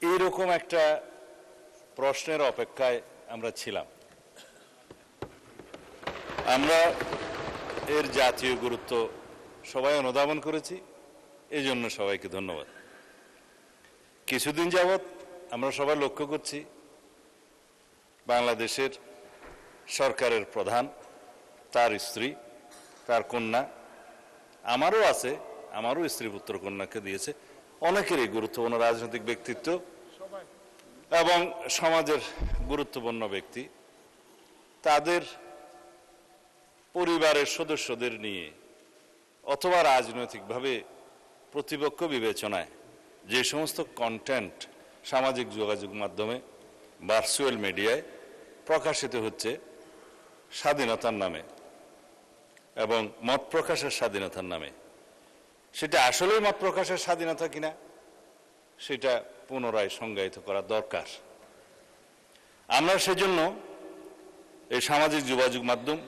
এইরকম একটা প্রশ্নের অপেক্ষায় আমরা ছিলাম। আমরা এর জাতীয় গুরুত্ব সবাই অনুধাবন করেছি, এই জন্য সবাইকে ধন্যবাদ। কিছুদিন যাবৎ আমরা সবাই লক্ষ্য করছি বাংলাদেশের সরকারের প্রধান, তার স্ত্রী, তার কন্যা, আমারও আছে, আমারও স্ত্রী পুত্র কন্যাকে দিয়েছে, অনেকেরই গুরুত্বপূর্ণ রাজনৈতিক ব্যক্তিত্ব এবং সমাজের গুরুত্বপূর্ণ ব্যক্তি তাদের পরিবারের সদস্যদের নিয়ে অথবা রাজনৈতিকভাবে প্রতিপক্ষ বিবেচনায় যে সমস্ত কন্টেন্ট সামাজিক যোগাযোগ মাধ্যমে ভার্চুয়াল মিডিয়ায় প্রকাশিত হচ্ছে স্বাধীনতার নামে এবং মত প্রকাশের স্বাধীনতার নামে, সেটা আসলেই মত প্রকাশের স্বাধীনতা কিনা সেটা পুনরায় সংজ্ঞায়িত করা দরকার। আমরা সেজন্য এই সামাজিক যোগাযোগ মাধ্যম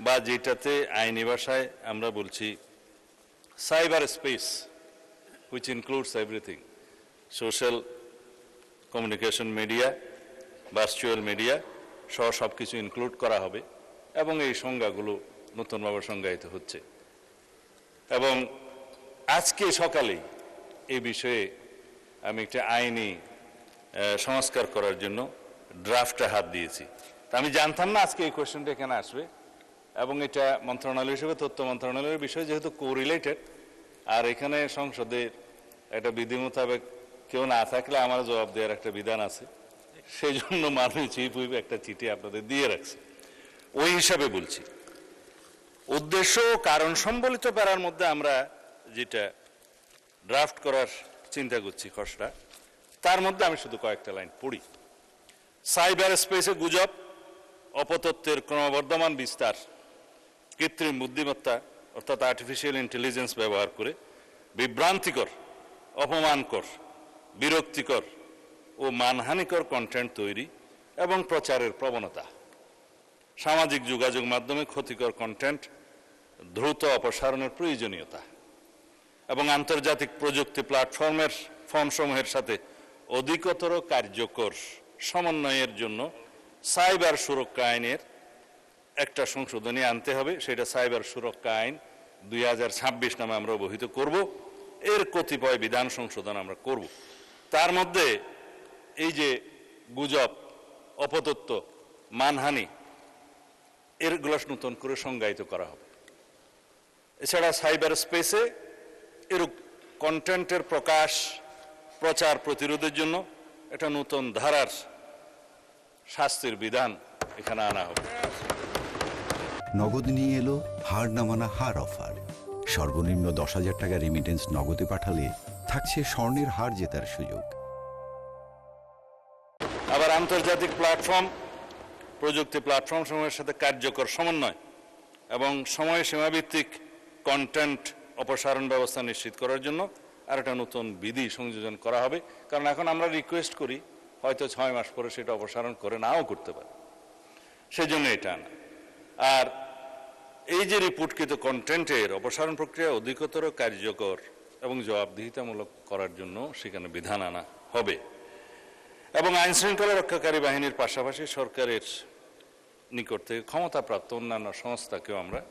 বা যেটাতে আইনি ভাষায় আমরা বলছি cyber space, which includes everything, social communication media, virtual media সহ সব কিছু ইনক্লুড করা হবে এবং এই সংজ্ঞাগুলো নতুনভাবে সংজ্ঞায়িত হচ্ছে। এবং আজকে সকালেই এই বিষয়ে আমি একটা আইনি সংস্কার করার জন্য ড্রাফটে হাত দিয়েছি। আমি জানতাম না আজকে এই কোয়েশ্চেনটা এখানে আসবে, এবং এটা মন্ত্রণালয় হিসেবে তথ্য মন্ত্রণালয়ের বিষয় যেহেতু কোরিলেটেড, আর এখানে সংসদের একটা বিধি মোতাবেক কেউ না থাকলে আমার জবাব দেওয়ার একটা বিধান আছে, সেই জন্য মাননীয় চিফ হুইপ একটা চিঠি আপনাদের দিয়ে রাখছে। ওই হিসাবে বলছি, উদ্দেশ্য ও কারণ সম্বলিত প্যারার মধ্যে আমরা যেটা ড্রাফট করার চিন্তা করছি খসড়া, তার মধ্যে আমি শুধু কয়েকটা লাইন পড়ি। সাইবার স্পেসে গুজব, অপতথ্যের ক্রমবর্ধমান বিস্তার, কৃত্রিম বুদ্ধিমত্তা অর্থাৎ আর্টিফিশিয়াল ইন্টেলিজেন্স ব্যবহার করে বিভ্রান্তিকর, অপমানকর, বিরক্তিকর ও মানহানিকর কন্টেন্ট তৈরি এবং প্রচারের প্রবণতা, সামাজিক যোগাযোগ মাধ্যমে ক্ষতিকর কন্টেন্ট দ্রুত অপসারণের প্রয়োজনীয়তা এবং আন্তর্জাতিক প্রযুক্তি প্ল্যাটফর্মের ফর্মসমূহের সাথে অধিকতর কার্যকর সমন্বয়ের জন্য সাইবার সুরক্ষা আইনের একটা সংশোধনী আনতে হবে। সেটা সাইবার সুরক্ষা আইন 2026 নামে আমরা অবহিত করব। এর কতিপয় বিধান সংশোধন আমরা করব। তার মধ্যে এই যে গুজব, অপতথ্য, মানহানি, এরগুলো নতুন করে সংজ্ঞায়িত করা হবে। এছাড়া সাইবার স্পেসে এরূপ কন্টেন্টের প্রকাশ, প্রচার প্রতিরোধের জন্য একটা নতুন ধারার শাস্তির বিধান এখানে আনা হবে। নগদ নিয়ে এলো হার না মানা হার অফার। সর্বনিম্ন 10,000 টাকা রেমিটেন্স নগদে পাঠালে থাকছে স্বর্ণের হার জেতার সুযোগ। আবার আন্তর্জাতিক প্ল্যাটফর্ম, প্রযুক্তি প্ল্যাটফর্ম সমূহের সাথে কার্যকর সমন্বয় এবং সময় সীমাভিত্তিক কন্টেন্ট অপসারণ ব্যবস্থা নিশ্চিত করার জন্য আর একটা নতুন বিধি সংযোজন করা হবে। কারণ এখন আমরা রিকোয়েস্ট করি, হয়তো 6 মাস পরে সেটা অপসারণ করে নাও করতে পারে, সেই জন্য এটা আনা। আর এই যে রিপোর্টকৃত কন্টেন্টের অপসারণ প্রক্রিয়া অধিকতর কার্যকর এবং জবাবদিহিতামূলক করার জন্য সেখানে বিধান আনা হবে। এবং আইন শৃঙ্খলা রক্ষাকারী বাহিনীর পাশাপাশি সরকারের নিকট থেকে ক্ষমতাপ্রাপ্ত অন্যান্য সংস্থাকেও আমরা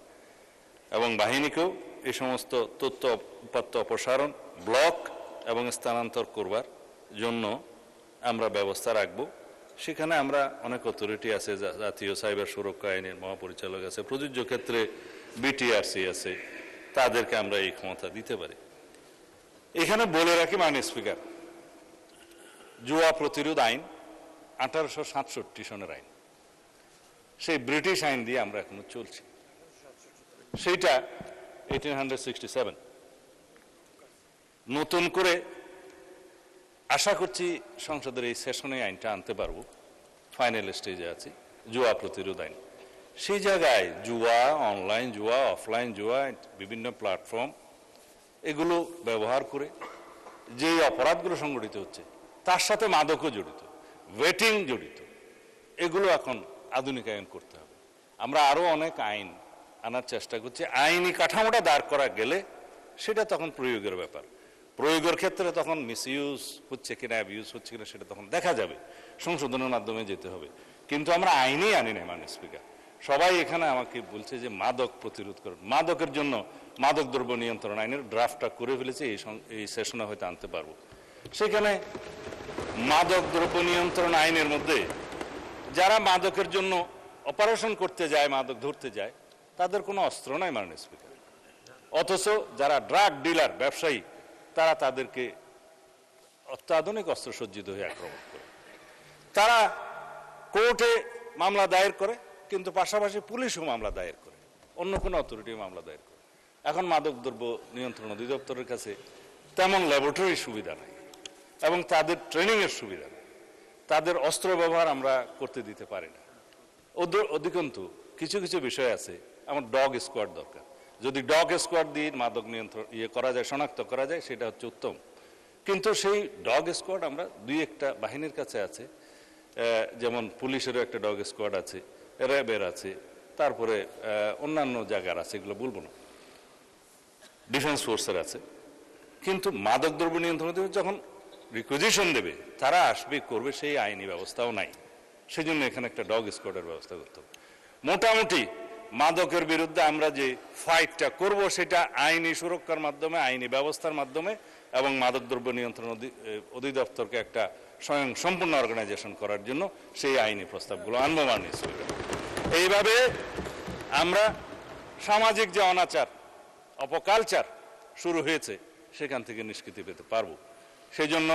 এবং বাহিনীকেও এই সমস্ত তথ্য উপাত্ত অপসারণ, ব্লক এবং স্থানান্তর করবার জন্য আমরা ব্যবস্থা রাখব। সেখানে আমরা অনেক অথরিটি আছে, জাতীয় সাইবার সুরক্ষা আইনের মহাপরিচালক আছে, প্রযোজ্য ক্ষেত্রে বিটিআরসি আছে, তাদেরকে আমরা এই ক্ষমতা দিতে পারি। এখানে বলে রাখি মাননীয় স্পিকার, জুয়া প্রতিরোধ আইন 1867 সনের আইন, সেই ব্রিটিশ আইন দিয়ে আমরা এখনো চলছি। সেইটা 1867। নতুন করে আশা করছি সংসদের এই সেশনে আইনটা আনতে পারবো, ফাইনাল স্টেজে আছি, জুয়া প্রতিরোধ আইন। সেই জায়গায় জুয়া, অনলাইন জুয়া, অফলাইন জুয়া, বিভিন্ন প্ল্যাটফর্ম এগুলো ব্যবহার করে যে অপরাধগুলো সংগঠিত হচ্ছে তার সাথে মাদকও জড়িত, ওয়েটিং জড়িত, এগুলো এখন আধুনিকায়ন করতে হবে। আমরা আরো অনেক আইন আনার চেষ্টা করছি। আইনি কাঠামোটা দাঁড় করা গেলে সেটা তখন প্রয়োগের ব্যাপার। প্রয়োগের ক্ষেত্রে তখন মিসইউজ হচ্ছে কিনা, অ্যাবিউজ হচ্ছে কিনা সেটা তখন দেখা যাবে, সংশোধনের মাধ্যমে যেতে হবে। কিন্তু আমরা আইনেই আনি নাই মাননীয় স্পিকার। সবাই এখানে আমাকে বলছে যে মাদক প্রতিরোধ করুন, মাদকের জন্য মাদক দ্রব্য নিয়ন্ত্রণ আইনের ড্রাফটটা করে ফেলেছে, এই সেশনে হয়তো আনতে পারবো। সেখানে মাদক দ্রব্য নিয়ন্ত্রণ আইনের মধ্যে যারা মাদকের জন্য অপারেশন করতে যায়, মাদক ধরতে যায়, তাদের কোনো অস্ত্র নাই মাননীয় স্পিকার। অথচ যারা ড্রাগ ডিলার, ব্যবসায়ী, তারা তাদেরকে অত্যাধুনিক অস্ত্রসজ্জিত হয়ে আক্রমণ করে। তারা কোর্টে মামলা দায়ের করে, কিন্তু পাশাপাশি পুলিশও মামলা দায়ের করে, অন্য কোনো অথরিটিও মামলা দায়ের করে। এখন মাদক দ্রব্য নিয়ন্ত্রণ অধিদপ্তরের কাছে তেমন ল্যাবরেটরির সুবিধা নেই এবং তাদের ট্রেনিংয়ের সুবিধা নেই, তাদের অস্ত্র ব্যবহার আমরা করতে দিতে পারি না। অধিকন্তু কিছু কিছু বিষয় আছে, আমার ডগ স্কোয়াড দরকার। যদি ডগ স্কোয়াড দিয়ে মাদক নিয়ন্ত্রণ করা যায়, শনাক্ত করা যায়, সেটা হচ্ছে উত্তম। কিন্তু সেই ডগ স্কোয়াড আমরা দুই একটা বাহিনীর কাছে আছে, যেমন পুলিশেরও একটা ডগ স্কোয়াড আছে, র্যাবের আছে, তারপরে অন্যান্য জায়গার আছে, এগুলো বলবো না, ডিফেন্স ফোর্সের আছে। কিন্তু মাদক দ্রব্য নিয়ন্ত্রণ যখন রিকুইজিশন দেবে, তারা আসবে, করবে, সেই আইনি ব্যবস্থাও নাই। সেই জন্য এখানে একটা ডগ স্কোয়াডের ব্যবস্থা করতে হবে। মোটামুটি মাদকের বিরুদ্ধে আমরা যে ফাইটটা করব, সেটা আইনি সুরক্ষার মাধ্যমে, আইনি ব্যবস্থার মাধ্যমে, এবং মাদকদ্রব্য নিয়ন্ত্রণ অধিদপ্তরকে একটা স্বয়ং সম্পূর্ণ অর্গানাইজেশন করার জন্য সেই আইনি প্রস্তাবগুলো আনবো মাননীয় স্পিকার। এইভাবে আমরা সামাজিক যে অনাচার, অপকালচার শুরু হয়েছে, সেখান থেকে নিষ্কৃতি পেতে পারবো। সেই জন্য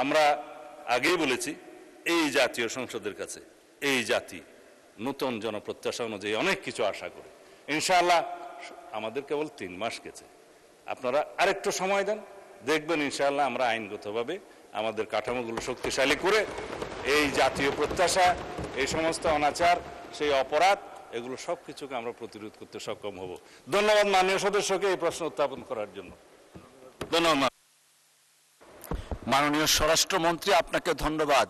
আমরা আগেই বলেছি, এই জাতীয় সংসদের কাছে এই জাতি নতুন জনপ্রত্যাশা অনুযায়ী অনেক কিছু আশা করে। ইনশাআল্লাহ আমাদের কেবল 3 মাস গেছে, আপনারা আরেকটু সময় দেন, দেখবেন ইনশাআল্লাহ আমরা আইনগতভাবে আমাদের কাঠামোগুলো শক্তিশালী করে এই জাতীয় প্রত্যাশা, এই সমস্ত অনাচার, সেই অপরাধ, এগুলো সব কিছুকে আমরা প্রতিরোধ করতে সক্ষম হব। ধন্যবাদ মাননীয় সদস্যকে এই প্রশ্ন উত্থাপন করার জন্য। ধন্যবাদ। মাননীয় স্বরাষ্ট্রমন্ত্রী, আপনাকে ধন্যবাদ।